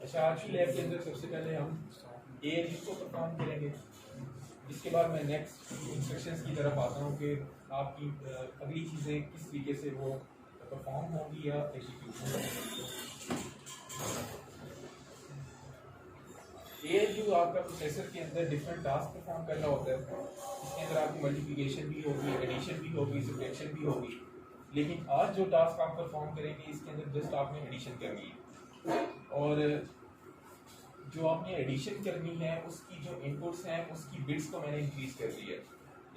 अच्छा, आज की लैब के अंदर सबसे पहले हम ALU को परफॉर्म करेंगे। इसके बाद मैं नेक्स्ट इंस्ट्रक्शंस की तरफ आता हूँ कि आपकी अगली चीज़ें किस तरीके से वो परफॉर्म होंगी या एग्जीक्यूट होंगी। ALU आपका प्रोसेसर के अंदर डिफरेंट टास्क परफॉर्म कर रहा होता है। इसके अंदर आपकी मल्टीप्लिकेशन भी होगी, एडिशन भी होगी, सब्ट्रैक्शन भी होगी। लेकिन आज जो टास्क आप परफॉर्म करेंगे इसके अंदर जस्ट आपने एडिशन करनी है, और जो आपने एडिशन करनी है उसकी जो इनपुट्स हैं उसकी बिट्स को मैंने इंक्रीज कर दी है।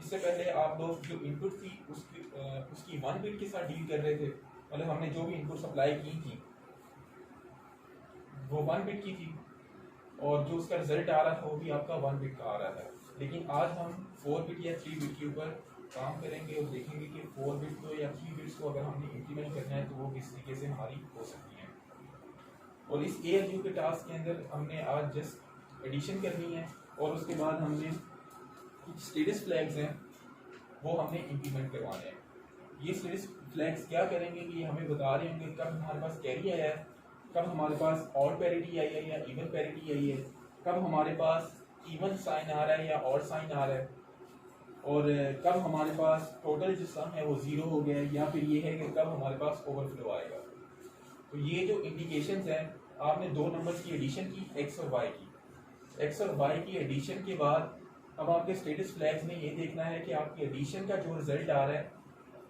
इससे पहले आप लोग जो इनपुट थी उसकी 1 बिट के साथ डील कर रहे थे, मतलब हमने जो भी इनपुट सप्लाई की थी वो 1 बिट की थी, और जो उसका रिजल्ट आ रहा था वो भी आपका 1 बिट का आ रहा था। लेकिन आज हम 4 बिट या 3 बिट के ऊपर काम करेंगे और देखेंगे कि 4 बिट को या 3 बिट्स को अगर हमने इम्प्लीमेंट करना है तो वो किस तरीके से हमारी हो सकती है। और इस ALU के टास्क के अंदर हमने आज जस्ट एडिशन करनी है, और उसके बाद हमने कुछ स्टेटस फ्लैग्स हैं वो हमने इम्प्लीमेंट करवाने हैं। ये स्टेटस फ्लैग्स क्या करेंगे कि हमें बता रहे होंगे कब हमारे पास कैरी आया है, कब हमारे पास ऑड पैरिटी आई है या इवन पैरिटी आई है, कब हमारे पास इवन साइन आ रहा है या ऑड साइन आ रहा है, और कब हमारे पास टोटल जो सम है वो 0 हो गया है, या फिर ये है कि कब हमारे पास ओवरफ्लो आएगा। तो ये जो इंडिकेशंस हैं, आपने दो नंबर्स की एडिशन की, x और y की, x और y की एडिशन के बाद अब आपके स्टेटस फ्लैग्स में ये देखना है कि आपकी एडिशन का जो रिजल्ट आ रहा है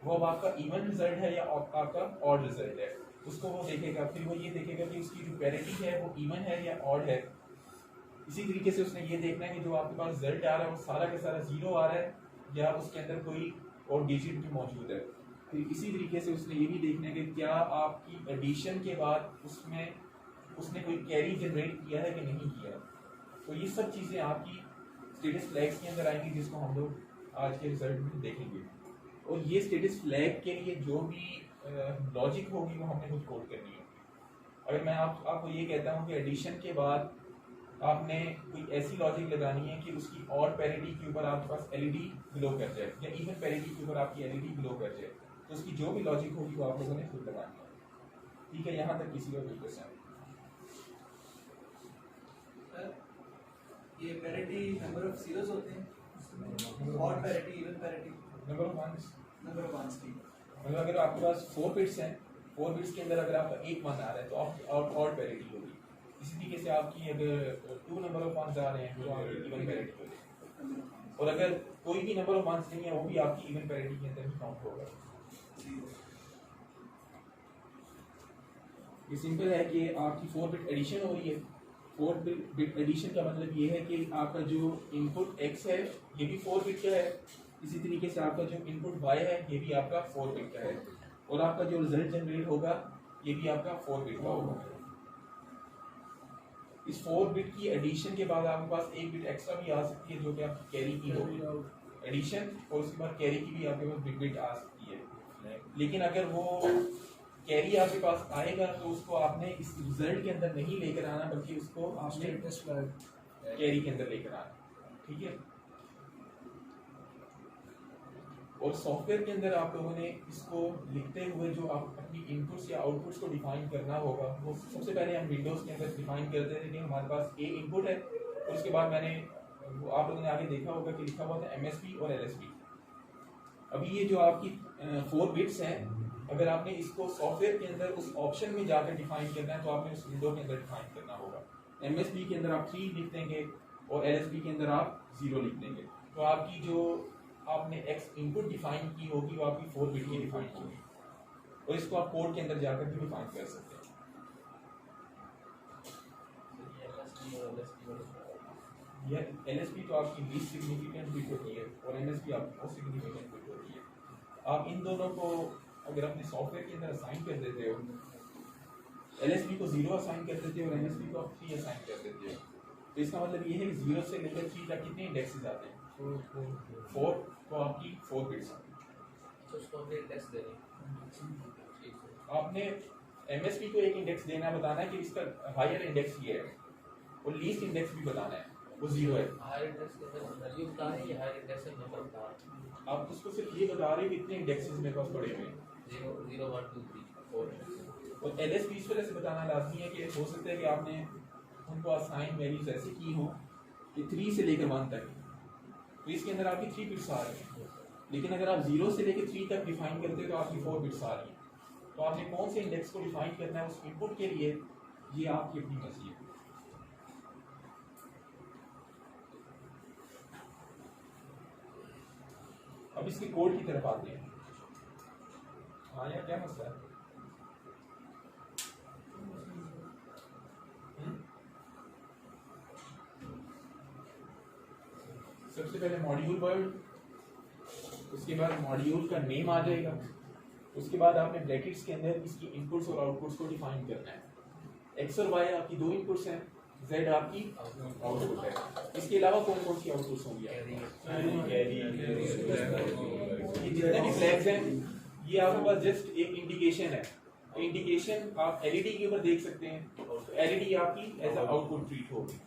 वो अब आपका इवन रिजल्ट है या आपका ऑड रिजल्ट है, उसको वो देखेगा। फिर वो ये देखेगा कि उसकी जो पैरिटी है वो इवन है या ऑड है। इसी तरीके से उसने ये देखना है कि जो आपके पास रिजल्ट आ रहा है वो सारा का सारा 0 आ रहा है या उसके अंदर कोई और डिजिट भी मौजूद है। फिर इसी तरीके से उसने ये भी देखना है कि क्या आपकी एडिशन के बाद उसने कोई कैरी जनरेट किया है कि नहीं किया। तो ये सब चीज़ें आपकी स्टेटस फ्लैग्स के अंदर आएंगी, जिसको हम लोग आज के रिजल्ट में देखेंगे। और ये स्टेटस फ्लैग के लिए जो भी लॉजिक होगी वो हमने खुद कोड करनी है। अगर मैं आपको ये कहता हूँ कि एडिशन के बाद आपने कोई ऐसी लॉजिक लगानी है कि उसकी ऑड पैरिटी के ऊपर आपके पास LED ग्लो कर जाए या इवन पैरिटी के ऊपर आपकी LED ग्लो कर जाए, तो उसकी जो भी लॉजिक होगी वो आप लोगों ने खुद लगानी है। ठीक है, यहाँ तक किसी का कोई क्वेश्चन? ये पैरिटी नंबर ऑफ जीरोस होते हैं, odd parity, even parity, number of ones की। मतलब अगर आपके पास 4 बिट्स हैं, 4 बिट्स के अंदर अगर आपका एक 1 आ रहा है तो आप ऑड पैरिटी होगी। इसी तरीके से आपकी अगर 2 नंबर ऑफ वंस आ रहे हैं तो आपकी इवन पैरिटी होगी, और अगर कोई भी नंबर ऑफ वंस नहीं है वो भी आपकी इवन पैरिटी के अंदर ही काउंट होगा। ये सिंपल है कि आपकी 4 बिट एडिशन हो रही है। 4 बिट एडिशन का मतलब ये है कि आपका जो इनपुट x है ये भी 4 बिट का है, इसी तरीके से आपका जो इनपुट y है ये भी आपका 4 बिट का है, और आपका जो रिजल्ट जनरेट होगा ये भी आपका 4 बिट का होगा। इस 4 बिट की एडिशन के बाद आपके पास एक बिट एक्स्ट्रा भी आ सकती है जो कि आपकी कैरी की होगी एडिशन, और उसके बाद कैरी की भी आपके पास बिट आ सकती है। लेकिन अगर वो कैरी आपके पास आएगा तो उसको आपने इस रिजल्ट के अंदर नहीं लेकर आना, बल्कि उसको आपने कैरी के अंदर लेकर आना। ठीक है, और सॉफ्टवेयर के अंदर आप लोगों ने इसको लिखते हुए जो आप अपनी इनपुट्स या आउटपुट्स को डिफाइन करना होगा, वो सबसे पहले हम विंडोज़ के अंदर डिफाइन करते थे कि हमारे पास A इनपुट है, और उसके बाद मैंने आप लोगों ने आगे देखा होगा कि लिखा हुआ था MSB और LSB। अभी ये जो आपकी 4 बिट्स हैं, अगर आपने इसको सॉफ्टवेयर के अंदर उस ऑप्शन में जाकर डिफाइन करना है तो आपने उस विंडो के अंदर डिफाइन करना होगा। MSB के अंदर आप 3 लिख देंगे और LSB के अंदर आप 0 लिख देंगे, तो आपकी जो आपने x इनपुट डिफाइन की होगी वो आपकी 4 बिट की डिफाइन होगी, और इसको आप कोड के अंदर जाकर भी डिफाइन कर सकते हैं। यह LSB तो आपकी लीस्ट सिग्निफिकेंट बिट होती है और MSB आपकी मोस्ट सिग्निफिकेंट बिट होती है। आप इन दोनों को अगर अपने सॉफ्टवेयर के अंदर असाइन कर देते हो, LSB को 0 असाइन कर देते हो और MSB को आप 3 असाइन कर देते हो, तो इसका मतलब ये है कि 0 से लेकर 3 तक कितने इंडेक्सेस आते हैं? 4, तो आपकी 4 बिट्स आपने MSB को एक इंडेक्स देना, बताना है कि इसका हायर इंडेक्स ये है, और लीस्ट इंडेक्स भी बताना है वो 0 है। आप उसको सिर्फ ये बता रहे हैं कितने इंडेक्सेस मेरे पास पड़े हुए हैं, 0 1 2 3 4। और LSB इस वजह से बताना लाजमी है कि हो सकता है कि आपने उनको असाइन वैल्यूज ऐसे की हों कि 3 से लेकर 1 तक, तो इसके अंदर आपकी 3 बिट्स आ रही हैं। लेकिन अगर आप 0 से लेकर 3 तक डिफाइन करते हैं तो आपकी 4 बिट्स आ रही हैं। तो आपने कौन से इंडेक्स को डिफाइन करना है उस इनपुट के लिए, ये आपकी अपनी मर्जी है। अब इसके कोड की तरफ आते हैं। हाँ यार क्या मसला है? सबसे पहले मॉड्यूल वर्ड, उसके बाद मॉड्यूल का नेम आ जाएगा, उसके बाद आपने ब्रैकेट्स के अंदर इसकी इनपुट्स और आउटपुट्स को डिफाइन करना है। एक्स और वाई आपकी 2 इनपुट्स हैं, जेड आपकी आउटपुट है। इसके अलावा कौन कौन सी आउटपुट्स होंगी? ये जितने भी फ्लैग्स हैं ये आपके पास जस्ट एक इंडिकेशन है। इंडिकेशन आप एलईडी के ऊपर देख सकते हैं, तो एलईडी आपकी एज अ आउटपुट ट्रीट होगी।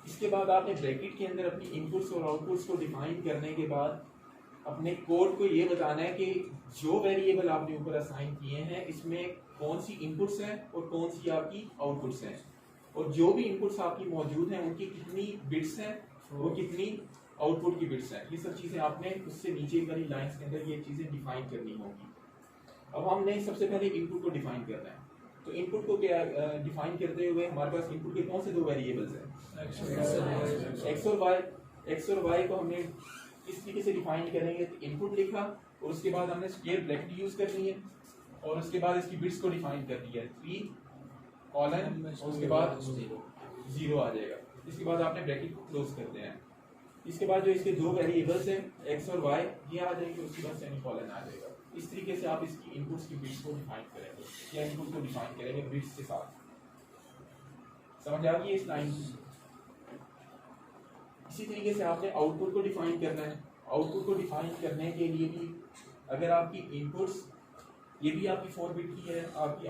इसके बाद आपने ब्रैकेट के अंदर अपनी इनपुट्स और आउटपुट्स को डिफाइन करने के बाद अपने कोड को ये बताना है कि जो वेरिएबल आपने ऊपर असाइन किए हैं इसमें कौन सी इनपुट्स हैं और कौन सी आपकी आउटपुट्स हैं, और जो भी इनपुट्स आपकी मौजूद हैं उनकी कितनी बिट्स हैं और कितनी आउटपुट की बिट्स हैं। ये सब चीज़ें आपने उससे नीचे वाली लाइंस के अंदर ये चीज़ें डिफाइन करनी होंगी। अब हमने सबसे पहले इनपुट को डिफाइन करना है। तो इनपुट को क्या डिफाइन करते हुए हमारे पास इनपुट के कौन से 2 वेरिएबल्स हैं? एक्स और वाई। एक्स और वाई को हमने इस तरीके से डिफाइन करेंगे, तो इनपुट लिखा और उसके बाद हमने स्क्वायर ब्रैकेट यूज करनी है और उसके बाद इसकी बिट्स को डिफाइन कर दिया 3 कॉलन और उसके बाद 0 आ जाएगा। इसके बाद आपने ब्रैकेट को क्लोज करते हैं। इसके बाद जो इसके 2 वेरिएबल्स हैं एक्स और वाई ये आ जाएंगे, उसके बाद सेमीकोलन आ जाएगा। इस तरीके से आप इसकी इनपुट्स की बिट्स को डिफाइन करेंगे या इनपुट को डिफाइन करेंगे बिट्स के साथ। समझ आ गई इस लाइन की? इसी तरीके से आपने आउटपुट को डिफाइन करना है। आउटपुट को डिफाइन करने के लिए भी अगर आपकी इनपुट्स ये भी आपकी 4 बिट की है, आपकी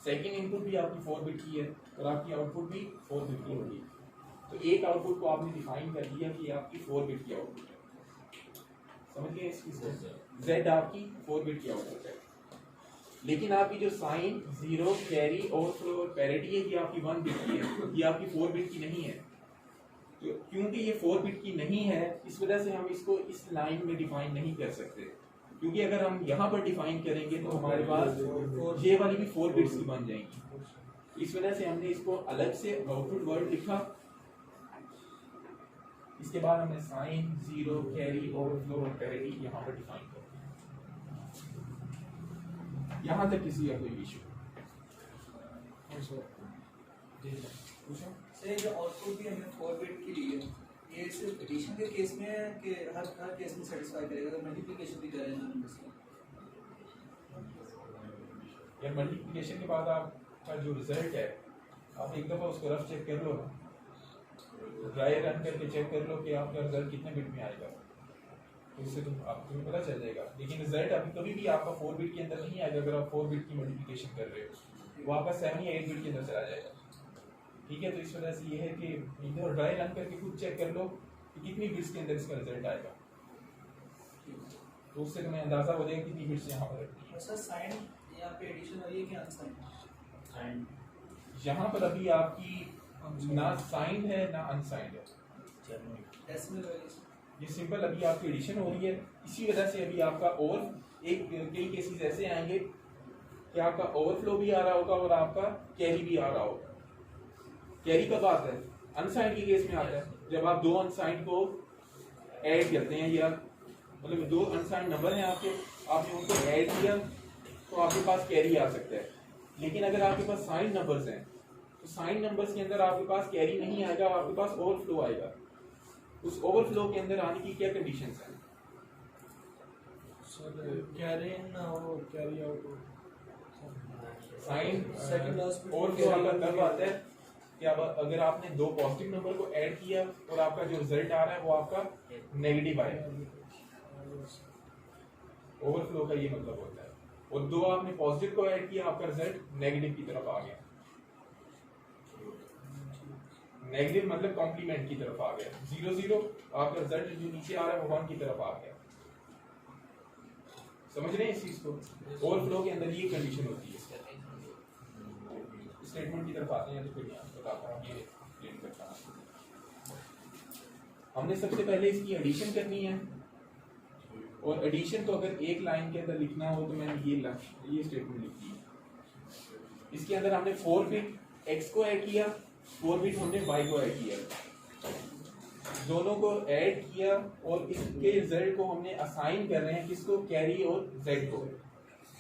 सेकंड इनपुट भी आपकी 4 बिट की है और आपकी आउटपुट भी 4 बिट की होगी, तो एक आउटपुट को आपने डिफाइन कर दिया कि आपकी 4 बिट की आउटपुट है। समझ गए इस चीज को? जेड आपकी 4 बिट की आउटपुट है, लेकिन आपकी जो साइन, 0, कैरी, ओवरफ्लो और पैरिटी है ये आपकी 1 बिट की है, ये आपकी 4 बिट की नहीं है। तो क्योंकि ये 4 बिट की नहीं है इस वजह से हम इसको इस लाइन में डिफाइन नहीं कर सकते, क्योंकि अगर हम यहाँ पर डिफाइन करेंगे तो हमारे पास ये वाली भी 4 बिट्स की बन जाएंगी। इस वजह से हमने इसको अलग से आउटपुट वर्ड लिखा। इसके बाद हमने साइन, 0, कैरी, ओवरफ्लो और पैरिटी यहाँ पर डिफाइन कर दिया। यहाँ तक किसी का कोई इशू? सर जो आउटपुट भी हमने 4 बिट की ली है, ये सिर्फ एडिशन के केस में है कि हर केस में सेटिस्फाई करेगा? अगर मल्टीप्लिकेशन भी करें तो नंबर्स की, यार मल्टीप्लिकेशन के बाद आपका जो रिजल्ट है आप एक दफ़ा उसको रफ चेक कर लो ना, ट्राई रन करके चेक कर लो कि आपका रिजल्ट कितने बिट में आएगा, तो इससे तुम्हें पता चल जाएगा। लेकिन रिजल्ट अभी कभी भी आपका 4 बिट के अंदर नहीं आएगा। अगर आप 4 बिट की मल्टीप्लिकेशन कर रहे हो वो आपका 7 या 8 बिट के अंदर चला जाएगा। ठीक है, तो इस वजह से ये है कि इधर ट्राई रन करके खुद चेक कर लो कि कितनी बिट्स के अंदर इसका रिजल्ट आएगा, तो उससे तुम्हें अंदाजा हो जाएगा कितनी बिट्स यहाँ पर रखनी है। सर साइन यहाँ पे एडिशन हो रही है कि अनसाइन? यहाँ पर अभी आपकी ना साइंड है ना अनसाइंड है, डेसिमल वैल्यूज। ये सिंपल अभी आपकी एडिशन हो रही है। इसी वजह से अभी आपका और कई केसेस ऐसे आएंगे कि आपका ओवरफ्लो भी आ रहा होगा और आपका कैरी भी आ रहा होगा। कैरी कब आता है? अनसाइंड के केस में आता है, जब आप 2 अनसाइंड को ऐड करते हैं, या मतलब 2 अनसाइंड नंबर हैं आपके, आपने उनको ऐड किया तो आपके पास कैरी आ सकता है। लेकिन अगर आपके पास साइंड नंबर्स हैं तो साइंड नंबर्स के अंदर आपके पास कैरी नहीं आएगा, आपके पास ओवरफ्लो आएगा। उस ओवरफ्लो के अंदर आने की क्या कंडीशंस हैं? कैरी इन और carry out. Sign second last overflow आपका तब आता है कि अब अगर आपने 2 पॉजिटिव नंबर को ऐड किया और आपका जो रिजल्ट आ रहा है वो आपका नेगेटिव आएगा। ओवरफ्लो का ये मतलब होता है। और 2 आपने पॉजिटिव को ऐड किया, आपका रिजल्ट नेगेटिव की तरफ आ गया। नेगेटिव मतलब कॉम्प्लीमेंट की तरफ आ गया। 0 0 आपका रिजल्ट जो नीचे आ रहा है वो 1 की तरफ आ गया। समझ रहे हैं इस चीज को? ओवरफ्लो के अंदर ये कंडीशन होती है। स्टेटमेंट की तरफ आते हैं तो फिर यहाँ बताता हूँ ये एक्सप्लेन करता हूँ। हमने सबसे पहले इसकी एडिशन करनी है, और एडिशन तो अगर एक लाइन के अंदर लिखना हो तो मैंने ये स्टेटमेंट लिखी है। इसके अंदर हमने 4 बिट x को ऐड किया, 4 बिट हमने y को ऐड किया, दोनों को ऐड किया और इसके रिजल्ट को हमने असाइन कर रहे हैं किसको, कैरी और z को।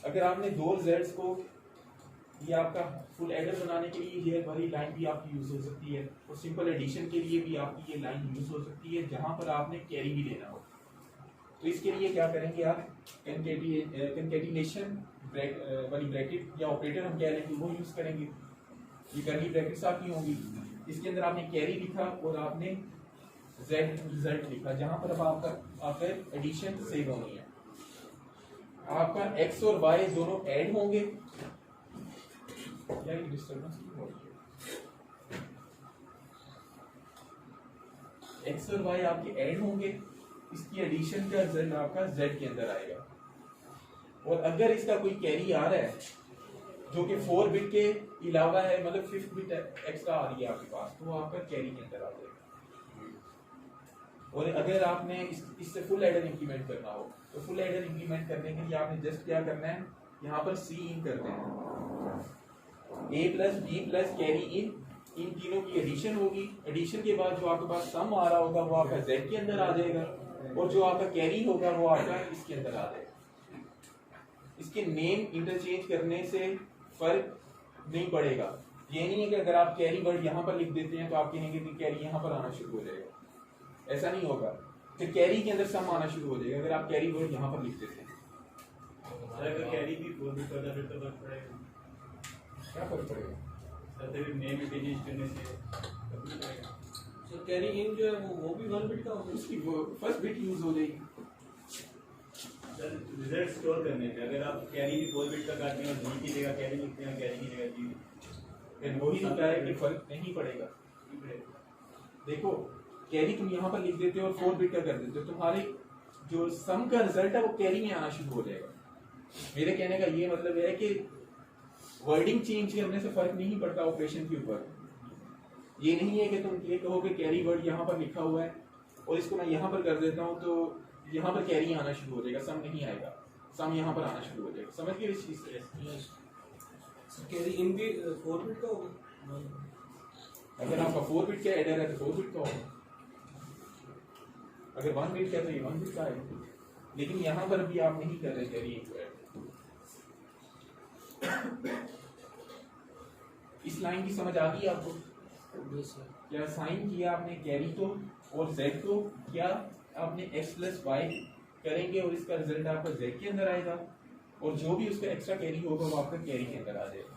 अगर आपने दो रिजल्ट्स को, ये आपका फुल एडर बनाने के लिए ये वाली लाइन भी आपकी यूज हो सकती है, और सिंपल एडिशन के लिए भी आपकी ये लाइन यूज हो सकती है जहां पर आपने कैरी भी लेना हो। तो इसके लिए क्या करेंगे आप, कंकैटिनेशन वाली ब्रैकेट या ऑपरेटर हम कह लेंगे वो यूज करेंगे। ये करली ब्रैकेट्स आपकी होंगी, इसके अंदर आपने कैरी लिखा और आपने z रिजल्ट लिखा, जहां पर अब आपका एडिशन सेव होनी है। आपका x और y दोनों ऐड होंगे, या ये डिस्टर्बेंस हो रही है, x और y आपके ऐड होंगे, इसकी एडिशन का रिजल्ट आपका z के अंदर आएगा। और अगर इसका कोई कैरी आ रहा है जो कि 4 बिट के अलावा है, मतलब 5th बिट एक्स्ट्रा आ रही है आपके पास, तो वो आपका कैरी के अंदर आ जाएगा। और अगर आपने इससे फुल एडर इंप्लीमेंट करना हो तो फुल एडर इंप्लीमेंट करने के लिए आपने जस्ट क्या करना है, यहाँ पर सी इन करते हैं, a plus B plus carry in तीनों की एडिशन होगी। एडिशन के बाद जो आपके पास सम आ रहा होगा वो आपका z के अंदर आ जाएगा, और जो आपका कैरी होगा वो आपका इसके अंदर आ जाएगा। इसके नेम इंटरचेंज करने से फर्क नहीं पड़ेगा। ये नहीं है कि अगर आप कैरी वर्ड यहाँ पर लिख देते हैं तो आप कहेंगे कि कैरी यहाँ पर आना शुरू हो जाएगा, ऐसा नहीं होगा। फिर कैरी के अंदर सम आना शुरू हो जाएगा अगर आप कैरी वर्ड यहाँ पर लिख देते हैं। अगर कैरी भी 4 बिट होता फिर तो फर्क पड़ेगा। क्या फर्क पड़ेगा? सर नेम इंटरचेंज करने से फर्क नहीं पड़ेगा। सो कैरी इन जो है वो भी 1 बिट का होगा, उसकी फर्स्ट बिट यूज हो जाएगी। सर रिजल्ट स्टोर करने पे अगर आप कैरी भी 4 बिट का काटते हैं और जी की जगह कैरी लिखते हैं, कैरी की जगह जी, फिर वही होता है कि फर्क नहीं पड़ेगा। देखो कैरी तुम यहाँ पर लिख देते हो और 4 बिट का कर देते हो, तुम्हारे जो सम का रिजल्ट है वो कैरी में आना शुरू हो जाएगा। मेरे कहने का ये मतलब है कि वर्डिंग चेंज करने से फर्क नहीं पड़ता ऑपरेशन के ऊपर। ये नहीं है कि तुम ये कहो कि कैरी वर्ड यहाँ पर लिखा हुआ है और इसको मैं यहाँ पर कर देता हूँ तो यहाँ पर कैरी आना शुरू हो जाएगा, सम नहीं आएगा, सम यहाँ पर आना शुरू हो जाएगा। समझ गए इस चीज से? सो कैरी इन भी 4 बिट का होगा। अगर आपका 4 बिट का एडर है तो 4 बिट का होगा, अगर 1 बिट का है तो ये 1 बिट का है। लेकिन यहाँ पर भी आप नहीं कर रहे कैरी को ऐड। इस लाइन की समझ आ गई आपको? क्या साइन किया आपने कैरी को और z को, क्या आपने x प्लस वाई करेंगे और इसका रिजल्ट आपका z के अंदर आएगा, और जो भी उसका एक्स्ट्रा कैरी होगा वो आपका कैरी के अंदर आ जाएगा।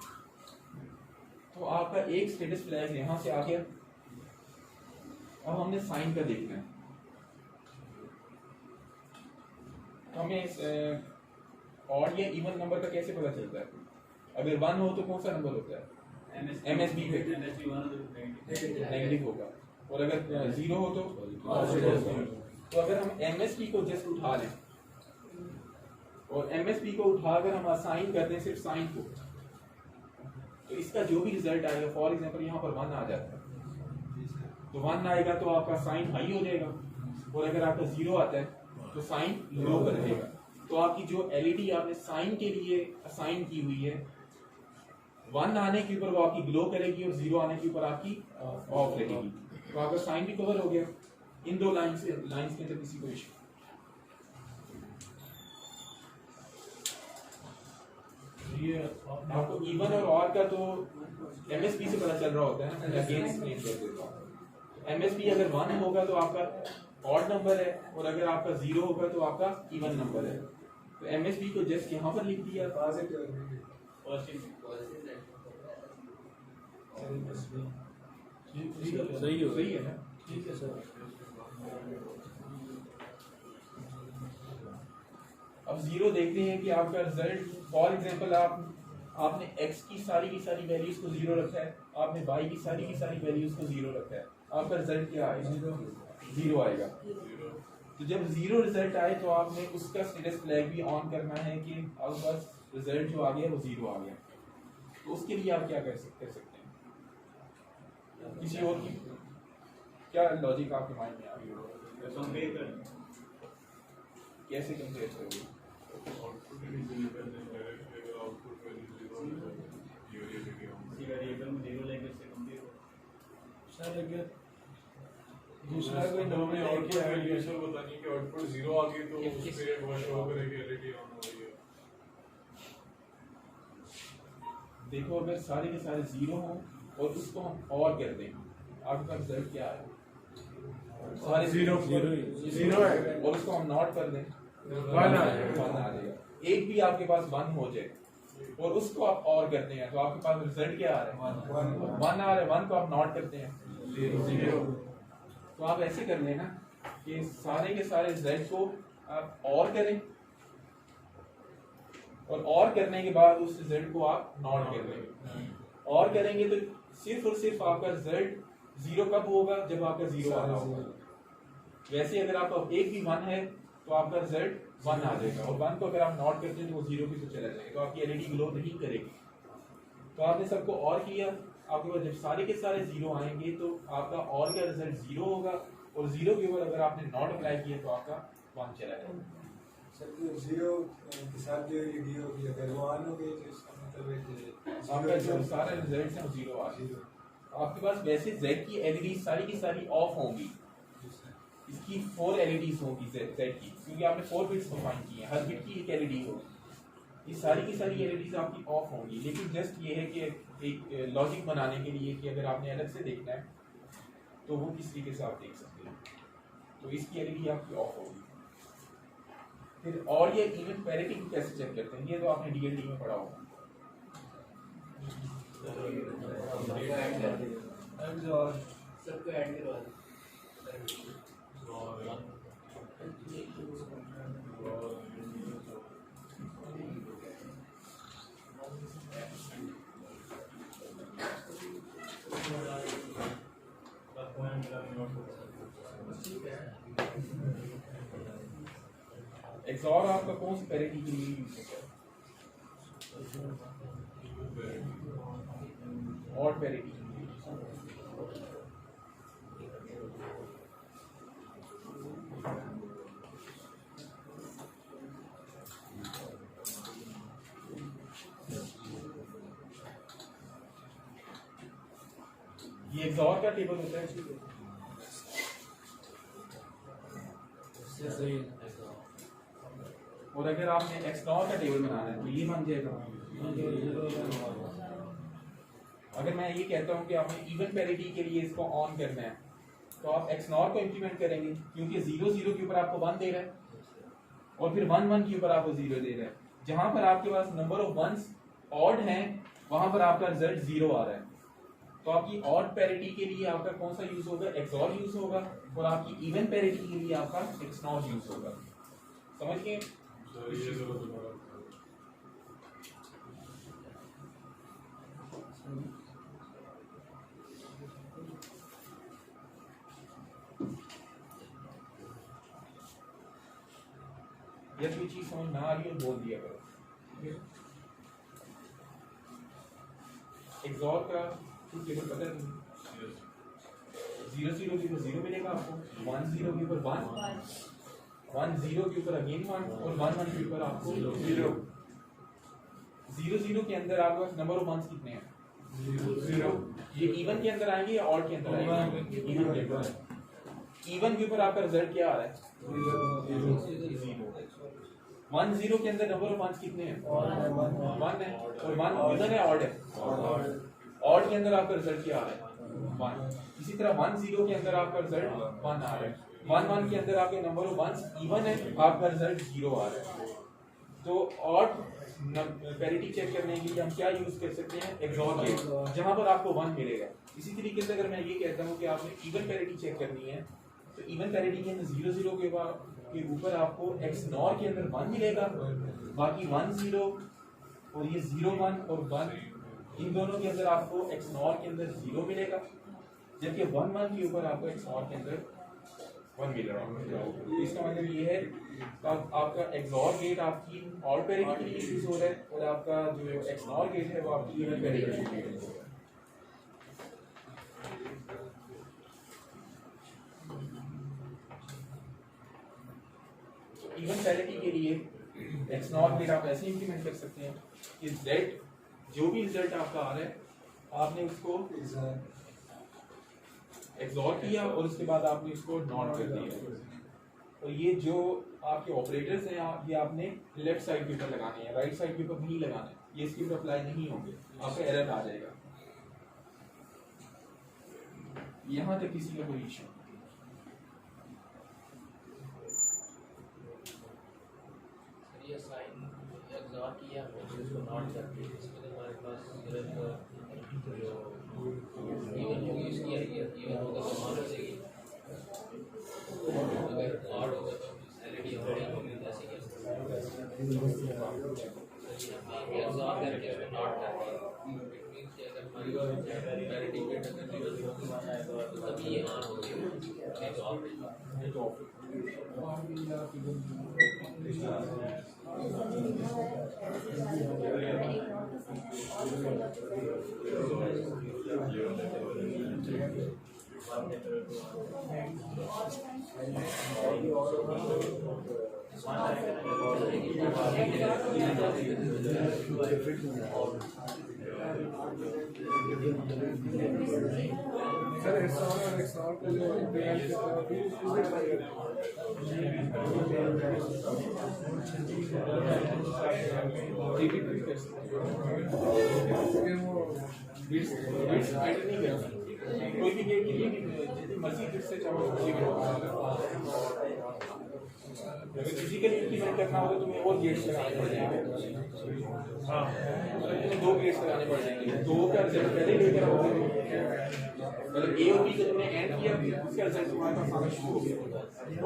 तो आपका एक स्टेटस फ्लैग यहाँ से आ गया। अब हमने साइन का देखना है। हमें ऑड या इवन नंबर का कैसे पता चलता है? अगर 1 हो तो कौन सा नंबर होता है? MSB नेगेटिव होगा, और अगर 0 हो तो तो अगर हम MSB को जस्ट उठा लें और MSB को उठाकर हम असाइन कर दें सिर्फ साइन को, तो इसका जो भी रिजल्ट आएगा, फॉर एग्जांपल यहाँ पर 1 आ जाता है तो 1 आएगा तो आपका साइन हाई हो जाएगा, और अगर आपका 0 आता है तो साइन लो पर रहेगा। तो आपकी जो LED आपने साइन के लिए असाइन की हुई है, 1 आने के ऊपर वो आपकी ग्लो करेगी और 0 आने के ऊपर आपकी ऑफ रहेगी। तो आपका साइन भी कवर हो गया इन दो लाइंस के अंदर किसी को इशू। ये आपको इवन और ऑड का तो MSB से पता चल रहा होता है ना, अगेन एक्सप्लेन कर देता हूं। MSB अगर 1 होगा तो आपका ऑड नंबर है, और अगर आपका 0 होगा तो आपका इवन नंबर है। तो MSB को जस्ट यहाँ पर लिख दिया, सही है ना? ठीक है सर। अब 0 देखते हैं कि आपका रिजल्ट, फॉर एग्जांपल आपने x की सारी वैल्यूज को 0 रखा है, आपने y की सारी वैल्यूज को 0 रखा है, आपका रिजल्ट क्या आएगा? 0 आएगा। तो जब 0 रिजल्ट आए तो आपने उसका स्टेटस फ्लैग भी ऑन करना है कि आपके पास रिजल्ट जो आ गया वो 0 आ गया। तो उसके लिए आप क्या कर सकते हैं? किसी और की क्या लॉजिक आपके माइंड में आ रही हो? कंपेयर कर कैसे कंपेयर करोगे? किसी वेरिएबल में 0 लेके उससे कंपेयर करो। सर अगर दूसरा कोई नंबर है कि आइडियल बतानी कि आउटपुट 0 आ गई तो उस पे वो शो करेगी एलईडी ऑन हो रही है। देखो अगर सारे के सारे 0 हों और उसको हम और कर दें, आपका रिजल्ट क्या है? सारे 0 है और उसको हम नॉट कर दें, 1 आ जाएगा। एक भी आपके पास 1 हो जाए और उसको आप और करते हैं तो आपके पास रिजल्ट क्या आ रहा है? 1 आ रहा है। 1 को आप नॉट करते हैं 0। तो आप ऐसे कर लेना कि सारे के सारे z को आप और करें और करने के बाद उस रिजल्ट को आप नॉट कर लेंगे। और करेंगे तो सिर्फ और सिर्फ आपका रिजल्ट 0 कब होगा? जब आपका 0 आ रहा होगा। वैसे अगर आपका एक भी 1 है तो आपका रिजल्ट 1 आ जाएगा और 1 को अगर आप नॉट करते हैं तो वो 0 पे चला जाएगा, तो आपकी एलईडी ग्लो नहीं करेगी। तो आपने सबको और किया, आपके पास जब सारे के सारे 0 आएंगे तो आपका और का रिजल्ट 0 होगा और 0 के ऊपर अगर आपने नॉट अप्लाई किया तो आपका 1 चला जाएगा। सर जो 0 के साथ जो एलईडी होगी अगर वो ऑन हो गई तो इसका मतलब है कि आपका जो सारे रिजल्ट्स हैं वो 0 आ जाएंगे। आपके पास वैसे Z की एलईडी सारी की सारी ऑफ होंगी, इसकी 4 एलईडीज होंगी Z की, क्योंकि आपने 4 बिट्स डिफाइन किए हैं, हर बिट की एक एलईडी होगी। ये सारी की सारी एलईडीज आपकी ऑफ होंगी, लेकिन जस्ट ये है कि एक लॉजिक बनाने के लिए कि अगर आपने अलग से देखना है तो वो किस तरीके से आप देख सकते हैं। तो इसकी एलईडी आपकी ऑफ होगी। फिर और ये इवन पैरिटी को कैसे चेक करते हैं, ये तो आपने डीएलडी में पढ़ा होगा। सबको ऐड करवा दो। एक्सऑर आपका कौन सी पैरिटी के लिए यूज होता है? और पैरिटी ये एक्सऑर का टेबल होता है। और अगर आपने एक्सनॉर का टेबल बनाना है तो ये बन जाएगा। अगर मैं ये कहता हूँ कि आपने इवन पैरिटी के लिए इसको ऑन करना है तो आप एक्सनॉर को इंप्लीमेंट करेंगे, क्योंकि 0 0 के ऊपर आपको 1 दे रहा है और फिर 1 1 के ऊपर आपको 0 दे रहा है। जहां पर आपके पास नंबर ऑफ वंस ऑड हैं वहां पर आपका रिजल्ट 0 आ रहा है। तो आपकी ऑड पैरिटी के लिए आपका कौन सा यूज होगा? एक्सऑर यूज होगा। और आपकी इवन पैरिटी के लिए आपका एक्सनॉर यूज होगा। समझ गए? या कोई चीज समझ ना आ रही हो बोल दिया करो। एक्सऑर का टेबल पता है तुम्हें? 0 0 के ऊपर 0 मिलेगा आपको, 1 0 के ऊपर 1, 1 0 के ऊपर अगेन 1 और 1 1 के ऊपर आपको 0। 0 0 के अंदर आपके पास नंबर ऑफ वंस कितने हैं? 0। ये इवन के अंदर आएंगे या ऑड के अंदर आएंगे? इवन के अंदर। इवन के ऊपर आपका रिजल्ट क्या आ रहा है? 0। 1 0 के अंदर नंबर ऑफ वंस कितने हैं? 1 है और 1 इवन है ऑड है? ऑड के अंदर आपका रिजल्ट क्या आ रहा है? 1। इसी तरह 1 0 के अंदर आपका रिजल्ट 1 आ रहा है। 1 1 के अंदर आपके नंबर ऑफ वंस इवन है, आपका रिजल्ट 0 आ रहा है। तो ऑड पैरिटी चेक करने के लिए हम क्या यूज कर सकते हैं? एक्सऑर गेट, जहां पर आपको 1 मिलेगा। इसी तरीके से अगर मैं ये कहता हूँ कि आपने इवन पैरिटी चेक करनी है तो इवन पैरिटी के अंदर 0 0 के ऊपर आपको एक्सनॉर के अंदर 1 मिलेगा, बाकी 1 0 और ये 0 1 और 1 इन दोनों के अंदर आपको एक्सनॉर के अंदर 0 मिलेगा, जबकि 1 1 के ऊपर आपको एक्सनॉर के अंदर 1 मिल रहा है। इसका मतलब ये है तो आपका एक्सऑर गेट आपकी ऑड पैरिटी के लिए यूज हो रहा है और आपका जो एक्सनॉर गेट है वो आपकी इवन पैरिटी के लिए यूज हो रहा है। इवन पैरिटी के लिए एक्स नॉट बिट आप ऐसे इंप्लीमेंट कर सकते हैं कि जेड जो भी रिजल्ट आपका आ रहा है आपने उसको एक्सॉर किया और उसके बाद आपने इसको नॉट कर दिया। और ये जो आपके ऑपरेटर्स हैं ये आपने लेफ्ट साइड के ऊपर लगाने हैं, राइट साइड के ऊपर नहीं लगाने, ये इसके ऊपर अप्लाई नहीं होंगे, आपका एरर आ जाएगा। यहाँ तक किसी का कोई इशू ये साइन एग्जॉर किया उसको नॉट करके इसमें तो हमारे पास सिर्फ जो इवन होगी इसकी इवन होगा तो मान जाएगी, अगर ऑड होगा तो एलईडी होगी जैसे कि एग्जॉर करके उसको नॉट करके इट मींस कि अगर हमारी पैरिटी बिट अगर जीरो तो तभी ये ऑन होगी नहीं तो ऑफ सर एक्सॉर का जो कोई भी गेट जितनी मर्जी बिट से चाहो अगर फिजिकली इंप्लीमेंट करना होगा तो तुम्हें और गेट्स लगाने पड़ जाएंगे। हाँ तुम्हें 2 गेट्स लगाने पड़ जाएंगे, 2 का रिजल्ट पहले लेकर आओगे, मतलब ए और बी को तुमने एंड किया उसका रिजल्ट तुम्हारे पास आना शुरू हो गया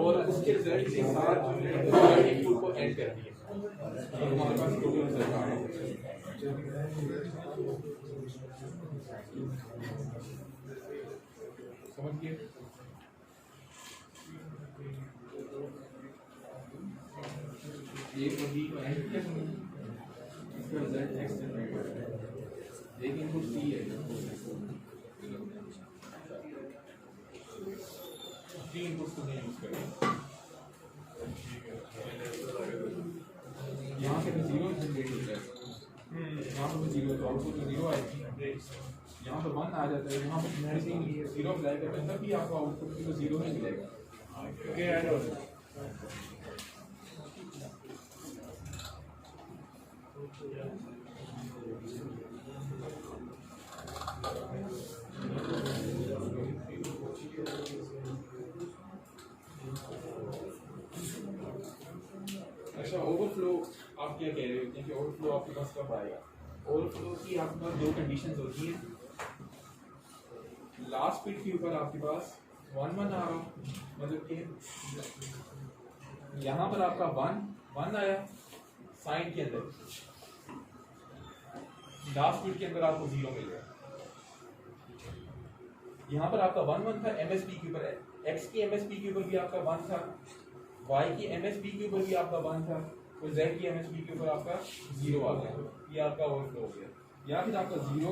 और उसके रिजल्ट के साथ इनपुट को एंड कर दिया तुम्हारे पास टोटल रिजल्ट आना। समझ गए? ये को बी को एंड किया तुमने, इसका रिजल्ट एक्स जनरेट हो रहा है, एक इनपुट सी है, 3 इनपुट्स तुमने यूज कर यहाँ से भी 0 जनरेट होता है, यहाँ पर 0 तो आउटपुट तो 0 आएगी, यहाँ पर 1 आ जाता है, यहाँ पर 0 अप्लाई करते हैं तब भी आपको आउटपुट तो 0 ही मिलेगा। ओके ऐड हो जाए अच्छा ओवरफ्लो आप क्या कह रहे होते हैं कि ओवरफ्लो आपके पास कब आएगा? ओवरफ्लो की आपके पास 2 कंडीशंस होती हैं, लास्ट बिट के ऊपर आपके पास 1 1 आ रहा मतलब कि यहाँ पर आपका 1 आया साइन के अंदर, लास्ट बिट के अंदर आपको 0 मिल गया। यहाँ पर आपका 1 1 था एमएसपी के ऊपर, एक्स की एमएसपी के ऊपर भी आपका 1 था, वाई की एमएसपी के ऊपर भी आपका 1 था और जेड की एमएसपी के ऊपर आपका 0 आ गया, ये आपका ओवरफ्लो हो गया। या फिर आपका 0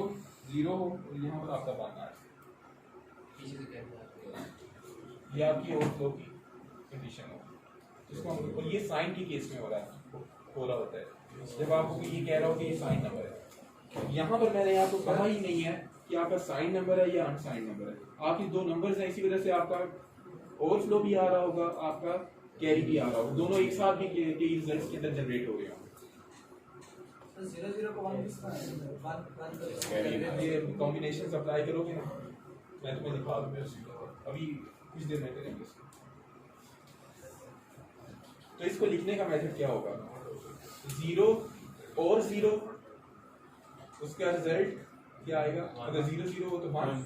0 हो और यहाँ पर आपका 1 आए, ये आपकी ओवरफ्लो की कंडीशन हो, इसको हम और ये साइन के केस में हो रहा होता है जब आपको ये कह रहा हो कि ये साइन नंबर है। यहाँ पर मैंने आपको कहा ही नहीं है कि आपका साइन नंबर है या अनसाइन नंबर है, आपकी 2 नंबर्स हैं, इसी वजह से आपका ओवरफ्लो भी आ रहा होगा, आपका कैरी भी आ रहा होगा, दोनों एक साथ भी के रिजल्ट्स के अंदर जनरेट हो गए होंगे। 0 0 को 1 किसका है? 1 ये कॉम्बिनेशंस अप्लाई करोगे ना, मैं तुम्हें दिखा दूंगा अभी कुछ देर में करेंगे इसको। तो इसको लिखने का मेथड क्या होगा? 0 और 0 उसका रिजल्ट क्या आएगा? अगर 0 0 हो तो 1,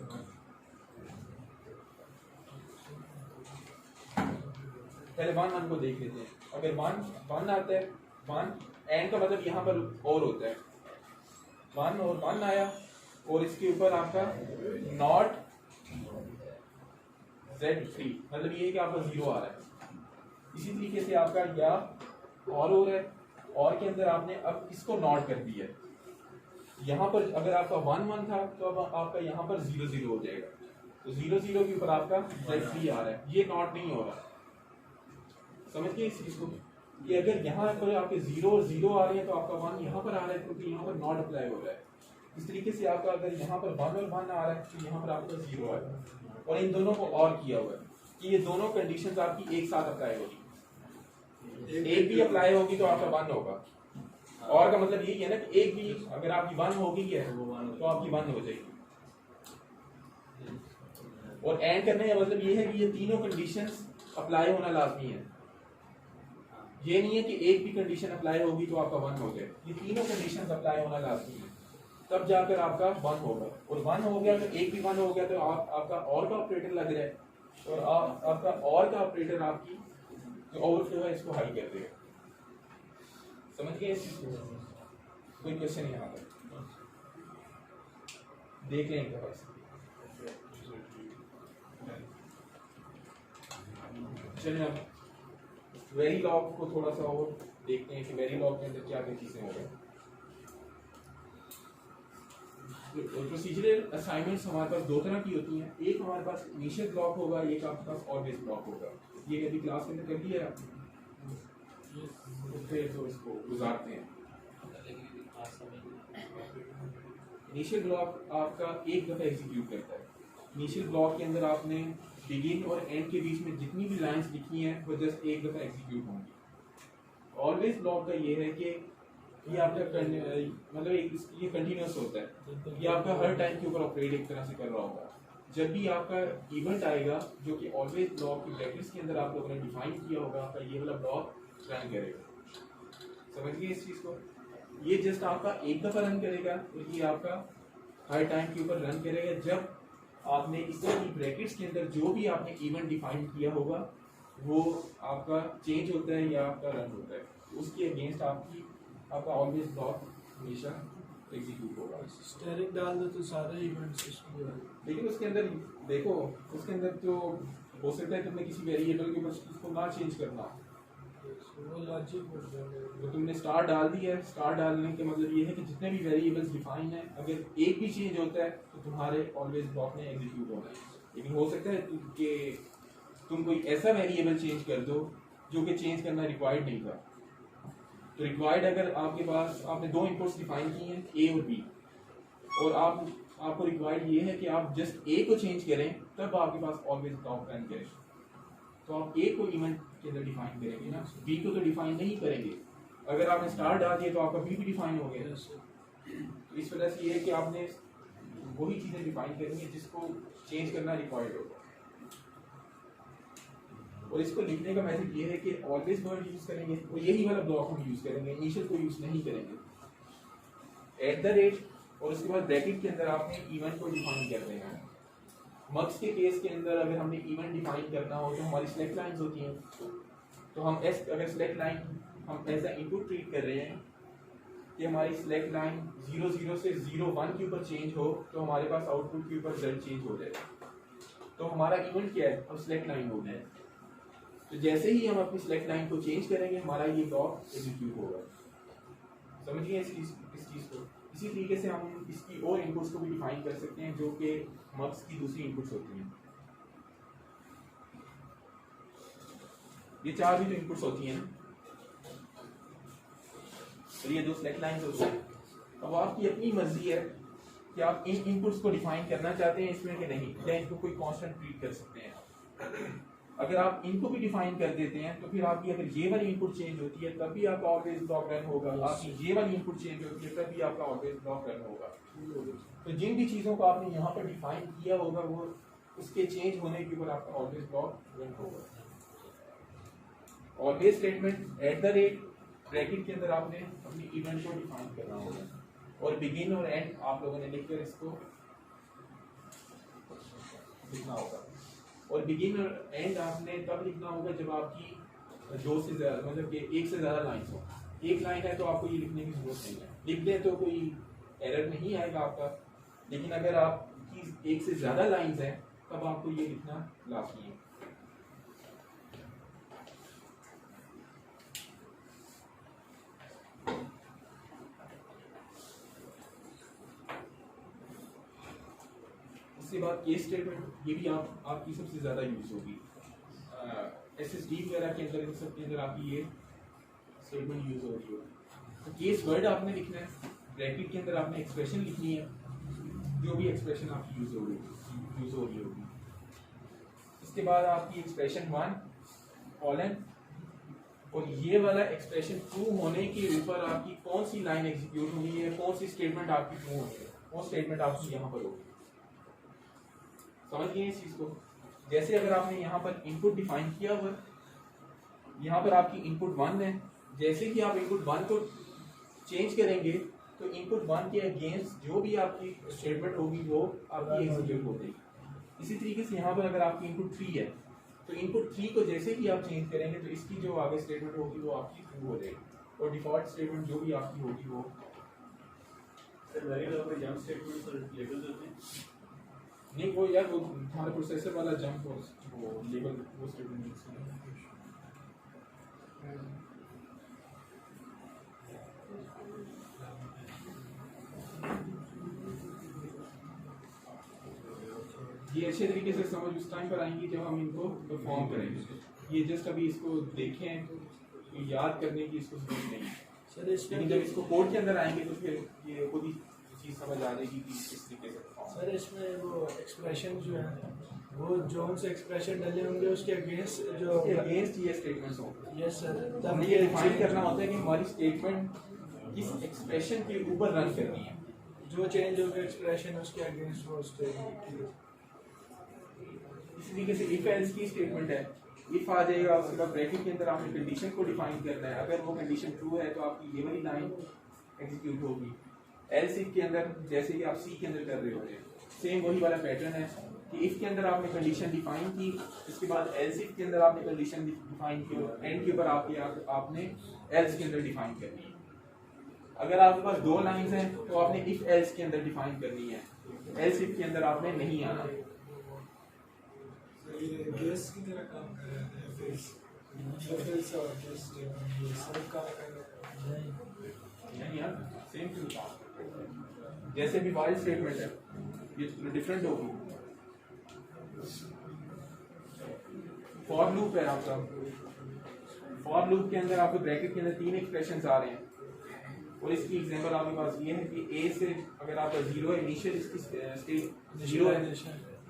पहले 1 1 को देख लेते हैं। अगर 1 1 आता है, 1 एंड का मतलब यहाँ पर और होता है, 1 और 1 आया और इसके ऊपर आपका नॉट Z3 मतलब ये है कि आपका 0 आ रहा है। इसी तरीके से आपका या और हो रहा है, और के अंदर आपने अब इसको नॉट कर दिया है। यहाँ पर अगर आपका 1 1 था तो अब आपका यहाँ पर 0 0 हो जाएगा। तो 0 0 के ऊपर आपका Z3 आ रहा है, ये नॉट नहीं हो रहा। समझ गए इस चीज को कि अगर यहाँ पर आपके 0 और 0 आ रहे हैं तो आपका 1 यहाँ पर आ रहा है क्योंकि यहाँ पर नॉट अप्लाई हो रहा है। इस तरीके से आपका अगर यहाँ पर 1 और 1 आ रहा है तो यहाँ पर आपका 0 आएगा। और इन दोनों को और किया हुआ है कि ये दोनों कंडीशंस आपकी एक साथ अप्लाई होगी, एक भी अप्लाई होगी तो आपका 1 होगा। और का मतलब यही है ना कि एक भी अगर आपकी 1 होगी है तो आपकी 1 हो जाएगी। और एंड करने का मतलब ये है कि ये तीनों कंडीशंस अप्लाई होना लाजमी है। ये नहीं है कि एक भी कंडीशन अप्लाई होगी तो आपका 1 हो जाए, ये तीनों कंडीशंस अप्लाई होना लाजमी है, तब जाकर आपका 1 होगा। और 1 हो गया तो एक भी 1 हो गया तो आपका और का ऑपरेटर लग रहा है और आपका और का ऑपरेटर आपकी जो ओवरफ्लो है इसको हाई कर देगा। समझ गए इस चीज को? कोई क्वेश्चन यहाँ पर देख लें इनके पास। चलिए अब वेरी लॉग को थोड़ा सा और देखते हैं कि वेरी लॉग के अंदर क्या क्या चीजें हो गई। प्रोसीजरल असाइनमेंट्स हमारे पास दो तरह की होती हैं, एक हमारे पास इनिशियल ब्लॉक होगा, एक आपके पास ऑलवेज ब्लॉक होगा। ये अभी क्लास के अंदर कर लिया है आपने, फिर तो इसको गुजारते हैं। इनिशियल ब्लॉक आपका एक दफा एग्जीक्यूट करता है। इनिशियल ब्लॉक के अंदर आपने बिगिन और एंड के बीच में जितनी भी लाइंस लिखी हैं वो जस्ट एक दफा एग्जीक्यूट होंगी। ऑलवेज ब्लॉक का ये है कि ये आपका मतलब ये कंटिन्यूस होता है, ये आपका हर टाइम के ऊपर ऑपरेट एक तरह से कर रहा होगा। जब भी आपका इवेंट आएगा जो कि ऑलवेज ब्लॉक की ब्रैकेट्स के अंदर आप लोगों ने डिफाइन किया होगा, आपका ये वाला ब्लॉक रन करेगा। समझ गए इस चीज को? ये जस्ट आपका एक दफा रन करेगा और ये आपका हर टाइम के ऊपर रन करेगा जब आपने इस तरह की ब्रैकेट्स के अंदर जो भी आपने इवेंट डिफाइन किया होगा वो आपका चेंज होता है या आपका रन होता है, उसके अगेंस्ट आपका ऑलवेज ब्लॉक हमेशा एग्जीक्यूट होगा। स्टेरिंग डाल दो तो सारे इवेंट्स इसमें, लेकिन उसके अंदर देखो, उसके अंदर तो हो सकता है तुमने किसी वेरिएबल के ऊपर उसको ना चेंज करना, वो लॉजिक हो जाएगा। तो तुमने स्टार डाल दिया है। स्टार डालने का मतलब ये है कि जितने भी वेरिएबल्स डिफाइन है अगर एक भी चेंज होता है तो तुम्हारे ऑलवेज ब्लॉक में एग्जीक्यूट होना है। लेकिन हो सकता है कि तुम कोई ऐसा वेरिएबल चेंज कर दो जो कि चेंज करना रिक्वायर्ड नहीं था। तो रिक्वायर्ड अगर आपके पास आपने दो इनपुट्स डिफाइन की हैं ए और बी, और आपको रिक्वायर्ड ये है कि आप जस्ट ए को चेंज करें तब आपके पास ऑलवेज ब्लॉक रन करें, तो आप ए को इवेंट के अंदर डिफाइन करेंगे ना, बी को तो डिफाइन नहीं करेंगे। अगर आपने स्टार डाल दिया तो आपका बी भी डिफाइन हो गया। तो इस वजह से ये है कि आपने वही चीजें डिफाइन करनी है जिसको चेंज करना रिक्वायर्ड होगा। और इसको लिखने का मैसेज ये है कि ऑलवेज वर्ड यूज करेंगे और यही वाला ब्लॉक हम यूज करेंगे, इनिशियल को यूज नहीं करेंगे। एट द रेट और उसके बाद ब्रैकेट के अंदर आपने इवेंट को डिफाइन कर देना है। मक्स के केस के अंदर अगर हमने इवेंट डिफाइन करना हो तो हमारी सिलेक्ट लाइंस होती हैं, तो हम अगर सिलेक्ट लाइन हम ऐसा इनपुट ट्रीट कर रहे हैं कि हमारी सिलेक्ट लाइन 0 0 से 0 1 के ऊपर चेंज हो तो हमारे पास आउटपुट के ऊपर z चेंज हो जाएगा। तो हमारा इवेंट क्या है? अब सिलेक्ट लाइन हो गया है, तो जैसे ही हम अपनी सिलेक्ट लाइन को चेंज करेंगे हमारा ये ब्लॉक एग्जीक्यूट होगा। समझिए इस चीज को। इसी तरीके से हम इसकी और इनपुट्स को भी डिफाइन कर सकते हैं जो कि मक्स की दूसरी इनपुट्स होती हैं। ये चार भी तो इनपुट्स होती हैं, और ये दो सिलेक्ट लाइंस होती हैं। अब आपकी अपनी मर्जी है कि आप इन इनपुट्स को डिफाइन करना चाहते हैं इसमें कि नहीं, या इनको कोई कांस्टेंट ट्रीट कर सकते हैं। अगर आप इनको भी डिफाइन कर देते हैं तो फिर आपकी अगर ये वाली इनपुट चेंज होती है तब भी आपका ऑलवेज ब्लॉक रन होगा, आपकी ये वाली इनपुट चेंज होती है तब भी आपका ऑलवेज ब्लॉक रन होगा। तो जिन भी चीज़ों को आपने यहाँ पर डिफाइन किया होगा वो उसके चेंज होने के ऊपर आपका ऑलवेज ब्लॉक रन होगा। Always statement at the rate bracket के अंदर आपने अपनी इवेंट को डिफाइन करना होगा, और बिगिन और एंड आप लोगों ने लिखकर इसको लिखना होगा। और बिगिन और एंड आपने तब लिखना होगा जब आपकी दो से ज्यादा मतलब कि एक से ज्यादा लाइन्स हो। एक लाइन है तो आपको ये लिखने की जरूरत नहीं है, लिख दें तो कोई एरर नहीं आएगा आपका। लेकिन अगर आपकी एक से ज्यादा लाइन्स हैं तब आपको ये लिखना लाजमी है। इसके बाद केस स्टेटमेंट, ये भी आपकी सबसे ज़्यादा यूज़ होगी। SSD वगैरह के अंदर, इन सब के अंदर आपकी ये स्टेटमेंट यूज़ हो रही होगी। तो केस वर्ड आपने लिखना है, ब्रैकेट के अंदर आपने एक्सप्रेशन लिखनी है, जो भी एक्सप्रेशन आपकी यूज़ हो रही होगी। इसके बाद आपकी एक्सप्रेशन 1 कॉलन, और ये वाला एक्सप्रेशन ट्रू होने के ऊपर आपकी कौन सी लाइन एग्जीक्यूट हुई है, कौन सी स्टेटमेंट आपकी ट्रू होनी है, वो स्टेटमेंट आपकी यहाँ पर होगी। समझ गए इस चीज़ को? जैसे अगर आपने यहाँ पर इनपुट डिफाइन किया हुआ, यहाँ पर आपकी इनपुट 1 है, जैसे ही आप इनपुट 1 को चेंज करेंगे तो इनपुट 1 के अगेंस्ट जो भी आपकी स्टेटमेंट होगी वो आपकी एग्जीक्यूट हो जाएगी। इसी तरीके से यहाँ पर अगर आपकी इनपुट 3 है तो इनपुट 3 को जैसे ही आप चेंज करेंगे तो इसकी जो आगे स्टेटमेंट होगी वो आपकी ट्रू हो जाएगी, और डिफॉल्ट स्टेटमेंट जो भी आपकी होगी वो सर वेरिएबल पे जंप स्टेटमेंट और लेबल्स होते हैं नहीं, वो यार वो हमारे प्रोसेसर वाला जंप और वो लेबल वो स्टेटमेंट यूज करना है। ये अच्छे तरीके से समझ उस टाइम पर आएंगी जब हम इनको परफॉर्म करेंगे। ये जस्ट अभी इसको देखें तो याद करने की इसको जरूरत नहीं है, सर इसमें लेकिन जब इसको कोड के अंदर आएंगे तो फिर ये खुद ही चीज़ समझ आ जाएगी कि किस तरीके से perform सर इसमें वो एक्सप्रेशन जो है वो जोन से एक्सप्रेशन डले होंगे उसके अगेंस्ट जो अगेंस्ट ये स्टेटमेंट्स होंगे। यस सर, तब हमें ये डिफाइन करना होता है कि हमारी स्टेटमेंट किस एक्सप्रेशन के ऊपर रन करनी है। जो चेंज होगा एक्सप्रेशन उसके अगेंस्ट वो स्टेटमेंट। इसी तरीके से इफ एल्स की स्टेटमेंट है, इफ आ जाएगा, उसके बाद ब्रैकेट के अंदर आपने कंडीशन को डिफाइन करना है। अगर वो कंडीशन ट्रू है तो आपकी ये वाली लाइन एग्जीक्यूट होगी। एल्स इफ के अंदर जैसे कि आप सी के अंदर कर रहे होते हैं, सेम वही वाला पैटर्न है कि इफ के अंदर आपने कंडीशन डिफाइन की, उसके बाद एल्स इफ के अंदर आपने कंडीशन डिफाइन की, और एंड के ऊपर आपने एल्स के अंदर डिफाइन करनी है। अगर आपके पास 2 लाइंस हैं तो आपने इफ एल्स के अंदर डिफाइन करनी है, एल्स इफ के अंदर आपने नहीं आना। ये केस की तरह काम कर रहे हैं, फेस और केस ये सब काम कर रहे हैं। नहीं यार, सेम टू काम। जैसे भी वाइल स्टेटमेंट है ये डिफरेंट होगी। फॉर लूप है आपका, फॉर लूप के अंदर आपके ब्रैकेट के अंदर 3 एक्सप्रेशंस आ रहे हैं, और इसकी एग्जांपल आपके पास ये है कि ए से अगर आपका 0 है इनिशियल, इसकी स्टेट 0 है,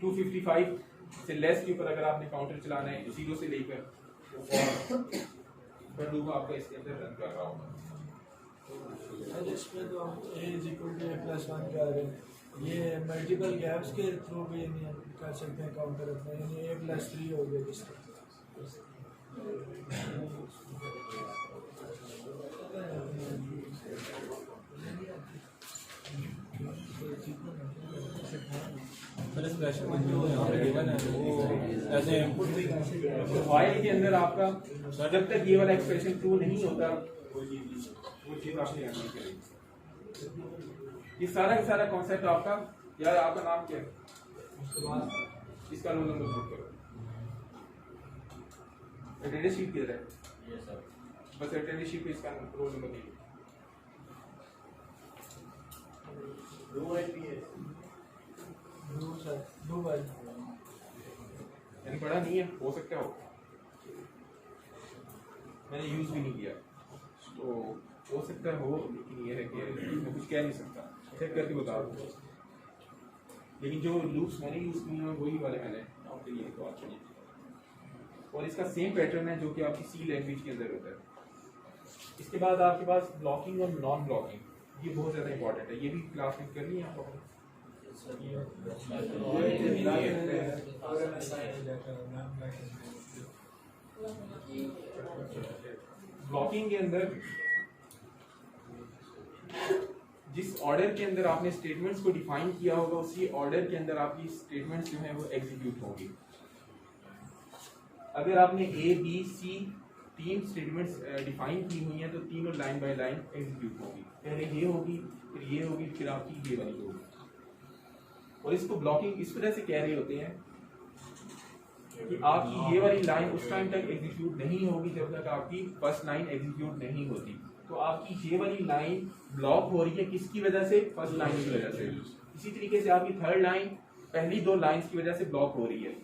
255 से लेस के ऊपर अगर आपने काउंटर चलाना है 0 से लेकर, तो लूप आपका इसके अंदर रन कर रहा होगा। इसमें तो हम a=a+1 कर रहे हैं, ये मल्टीपल गैप्स के थ्रू भी नहीं कर सकते हैं काउंटर अपना, यानी a+3 हो गया जिस वाइल के अंदर आपका जब तक ये वाला एक्सप्रेशन ट्रू नहीं होता वो चीज आपने करनी चाहिए। ये सारा का सारा कॉन्सेप्ट आपका, यार आपका नाम क्या है, इसका रोल नंबर नोट करो। अटेंडेंस शीट किधर है? बस अटेंडेंस शीट पे इसका रोल नंबर नहीं है। यानी पढ़ा नहीं है, हो सकता हो, मैंने यूज भी नहीं किया तो हो सकता हो, लेकिन ये है कि मैं कुछ कह नहीं सकता, चेक करके बता दूँ। लेकिन जो लूप्स मैंने यूज किए हैं वही वाले मैंने आपके लिए तो अच्छे नहीं, और इसका सेम पैटर्न है जो कि आपकी सी लैंग्वेज के अंदर होता है। इसके बाद आपके पास ब्लॉकिंग और नॉन ब्लॉकिंग, ये बहुत ज़्यादा इंपॉर्टेंट है, ये भी क्लास में करनी है आपको। ब्लॉकिंग के अंदर जिस ऑर्डर के अंदर आपने स्टेटमेंट्स को डिफाइन किया होगा उसी ऑर्डर के अंदर आपकी स्टेटमेंट्स जो हैं वो एग्जीक्यूट होंगी। अगर आपने A B C 3 statements define की हुई हैं तो तीनों लाइन बाय लाइन एग्जीक्यूट होगी। पहले ये होगी, फिर ये होगी, फिर आपकी ये वाली होगी। और इसको ब्लॉकिंग इस तरह से कह रहे होते हैं कि आपकी ये वाली लाइन उस टाइम तक एग्जीक्यूट नहीं होगी जब तक आपकी फर्स्ट लाइन एग्जीक्यूट नहीं होती। तो आपकी ये वाली लाइन ब्लॉक हो रही है किसकी वजह से? फर्स्ट लाइन की वजह से। इसी तरीके से आपकी थर्ड लाइन पहली दो लाइंस की वजह से ब्लॉक हो रही है,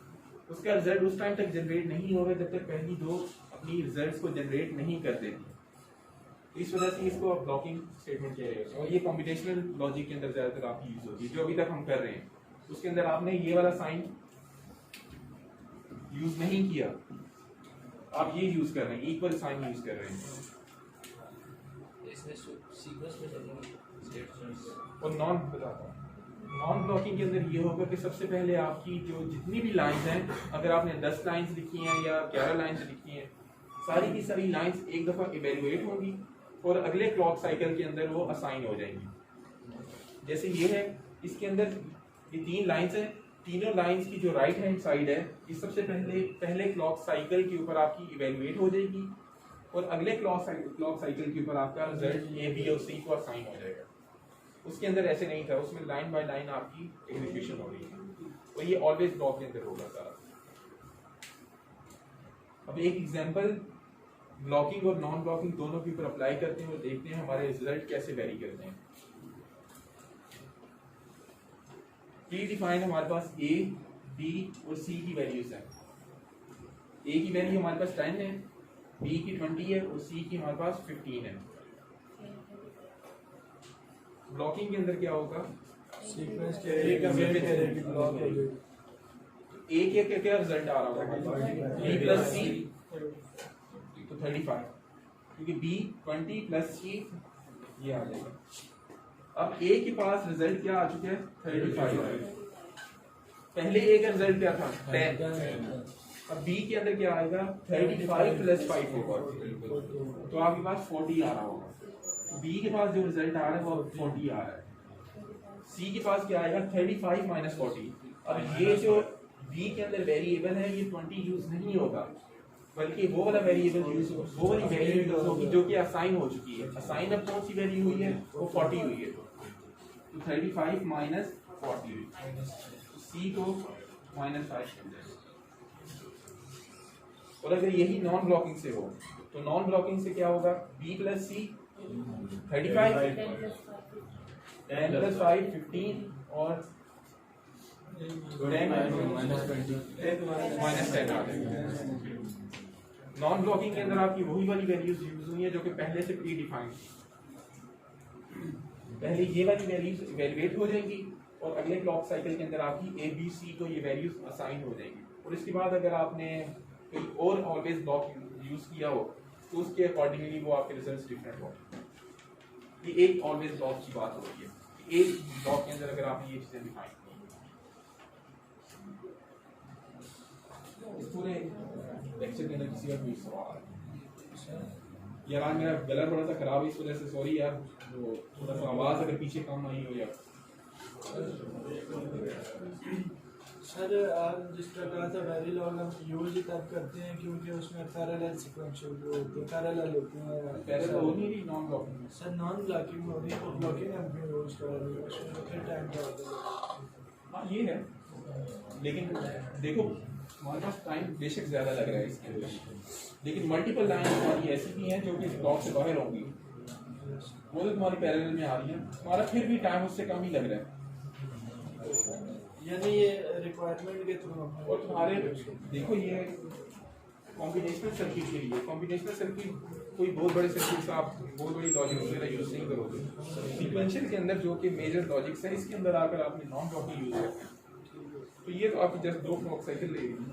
उसका रिजल्ट उस टाइम तक जनरेट नहीं होगा जब तक पहली दो अपनी रिजल्ट्स को जनरेट नहीं कर देती। इस वजह से इसको आप ब्लॉकिंग स्टेटमेंट कह रहे हो, और ये कॉम्पिटेशनल लॉजिक के अंदर ज़्यादातर आपकी यूज होती है, जो अभी तक हम कर रहे हैं उसके अंदर आपने ये वाला साइन यूज नहीं किया, आप ये यूज कर रहे हैं, इक्वल साइन यूज कर रहे हैं। इसमें सीक्वेंस में चलेंगे स्टेटमेंट्स। और नॉन बताता हूँ, नॉन ब्लॉकिंग के अंदर ये होगा कि सबसे पहले आपकी जो जितनी भी लाइंस हैं, अगर आपने 10 लाइंस लिखी हैं या 11 लाइंस लिखी हैं, सारी की सारी लाइंस एक दफ़ा इवेलुएट होंगी और अगले क्लॉक साइकिल के अंदर वो असाइन हो जाएंगी। जैसे ये है, इसके अंदर ये 3 लाइंस हैं, तीनों लाइंस की जो राइट हैंड साइड है ये सबसे पहले क्लॉक साइकिल के ऊपर आपकी इवेलुएट हो जाएगी और अगले क्लॉक साइकिल के ऊपर आपका रिजल्ट ए बी और सी को असाइन हो जाएगा। उसके अंदर ऐसे नहीं था, उसमें लाइन बाय लाइन आपकी एग्जीक्यूशन हो रही है, और ये ऑलवेज ब्लॉक के अंदर होगा सारा। अब एक एग्जांपल ब्लॉकिंग और नॉन ब्लॉकिंग दोनों के ऊपर अप्लाई करते हैं और देखते हैं हमारे रिजल्ट कैसे वेरी करते हैं। प्री डिफाइंड हमारे पास ए, बी और सी की वैल्यूज हैं। ए की वैल्यू हमारे पास 10 है, बी की 20 है और सी की हमारे पास 15 है। ब्लॉकिंग के अंदर क्या होगा, सीक्वेंस के एक अमीर की ब्लॉक हो गई, ए के क्या रिजल्ट आ रहा होगा, बी प्लस सी तो 35, क्योंकि बी 20 प्लस सी ये आ जाएगा। अब ए के पास रिजल्ट क्या आ चुका है, 35। पहले ए का रिजल्ट क्या था, 10। अब बी के अंदर क्या आएगा, 35 प्लस 5 होगा, तो आपके पास 40 आ रहा होगा। बी के पास जो रिजल्ट आ रहा है वो 40 आ रहा है। सी के पास क्या आएगा, 35 माइनस 40। अब ये जो बी के अंदर वेरिएबल है ये 20 यूज नहीं होगा, बल्कि वो वाला वेरिएबल यूज होगा, वो वाली वैल्यू यूज होगी जो कि असाइन हो चुकी है। असाइन अब कौन सी वैल्यू हुई है, वो 40 हुई है, तो 35 माइनस 40 हुई, सी को -5 कर दें। और अगर यही नॉन ब्लॉकिंग से हो तो नॉन ब्लॉकिंग से क्या होगा, बी प्लस सी 35, 10 प्लस 5 15 और 10 माइनस 10 आ जाएगा। नॉन ब्लॉकिंग के अंदर आपकी वही वाली वैल्यूज यूज हुई है जो कि पहले से प्री डिफाइंड थी। पहले ये वाली वैल्यूज इवैल्यूएट हो जाएंगी और अगले क्लॉक साइकिल के अंदर आपकी ए बी सी को ये वैल्यूज असाइन हो जाएंगी। और इसके बाद अगर आपने कोई और ऑलवेज ब्लॉक यूज किया हो तो उसके अकॉर्डिंगली वो आपके रिजल्ट्स डिफरेंट हो। ये एक ऑलवेज ब्लॉक की बात हो रही है, एक ब्लॉक के अंदर अगर आपने ये चीजें डिफाइन की, इस पूरे लेक्चर के अंदर किसी का कोई सवाल यार, आज मेरा गला बड़ा सा खराब है इस वजह से सॉरी यार, वो थोड़ा सा आवाज अगर पीछे कम आई हो यार। सर आप जिस प्रकार से वेरिलॉग हम यूज ही तब करते हैं क्योंकि उसमें पैरेलल सीक्वेंशियल वो होते हैं, पैरेलल होते हैं। पैरेलल हो नहीं रही नॉन ब्लॉकिंग में सर नॉन ब्लॉकिंग हो रही है, ब्लॉकिंग हम भी यूज कर रहे हैं, उसमें फिर टाइम का होता है। हाँ ये है, लेकिन देखो हमारे पास टाइम बेशक ज़्यादा लग रहा है इसके अंदर, लेकिन मल्टीपल लाइन हमारी ऐसी भी हैं जो कि ब्लॉक से बाहर होंगी, वो तो तुम्हारी पैरेलल में आ रही है, हमारा फिर भी टाइम उससे कम ही लग रहा है। यानी ये रिक्वायरमेंट के थ्रू और तुम्हारे देखो ये कॉम्बिनेशनल सर्किट के लिए, कॉम्बिनेशनल सर्किट कोई बहुत बड़े सर्किट से आप बहुत बड़ी लॉजिक वगैरह यूज़ नहीं करोगे। सीक्वेंशियल के अंदर जो कि मेजर लॉजिक्स है इसके अंदर आकर आपने नॉन ब्लॉकिंग यूज़ करते हैं, तो ये तो आपकी जस्ट 2 क्लॉक साइकिल लगेगी।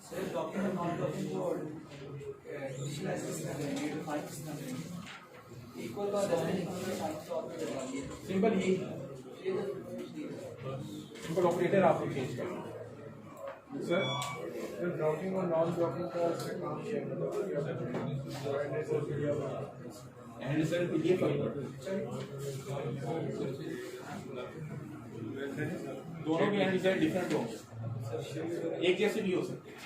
सर ब्लॉकिंग और नॉन ब्लॉकिंग को इनिशियलाइज करेंगे, डिफाइन करेंगे, इक्वल का डेफिनेशन इक्वल का साइन तो आपने बता दिया। सिंपल ये सिंपल ऑपरेटर आपको चेंज करना सर ब्लॉकिंग और नॉन ब्लॉकिंग का इसमें काम क्या एंड रिजल्ट के लिए फर्क दोनों के एंड रिजल्ट डिफरेंट होंगे, एक जैसे भी हो सकते हैं।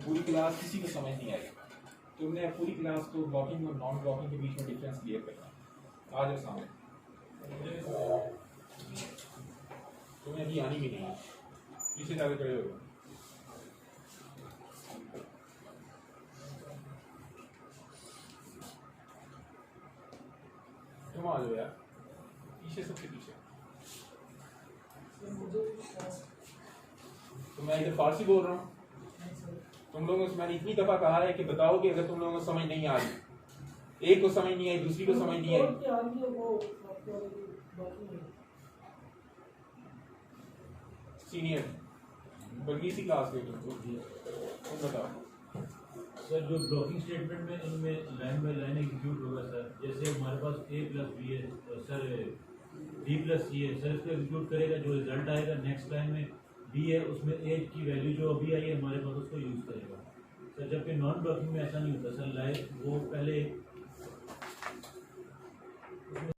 पूरी क्लास किसी को समझ नहीं आई, तुमने पूरी क्लास को ब्लॉकिंग और नॉन ब्लॉकिंग के बीच में डिफरेंस क्लियर करना। आ जाओ सामने, तुम्हें अभी आनी भी नहीं है। पीछे जाकर खड़े हो गए। तुम आ जाओ यार, पीछे सबसे पीछे। तो मैं इधर फारसी बोल रहा हूँ, तुम लोगों से मैंने इतनी दफा कहा है कि बताओ कि अगर तुम लोगों को समझ नहीं आ रही, एक को समझ नहीं आई, दूसरी को समझ नहीं आई। सीनियर बल्कि इसी क्लास के तुम बताओ। सर जो ब्लॉकिंग स्टेटमेंट में इनमें लाइन बाय लाइन एग्जीक्यूट होगा सर, जैसे हमारे पास a प्लस बी है सर, b प्लस सी है सर, इसको एग्जीक्यूट करेगा, जो रिजल्ट आएगा नेक्स्ट लाइन में b है, उसमें a की वैल्यू जो अभी आई है हमारे पास उसको यूज़ करेगा सर। जबकि नॉन ब्लॉकिंग में ऐसा नहीं होता सर, लाइव वो पहले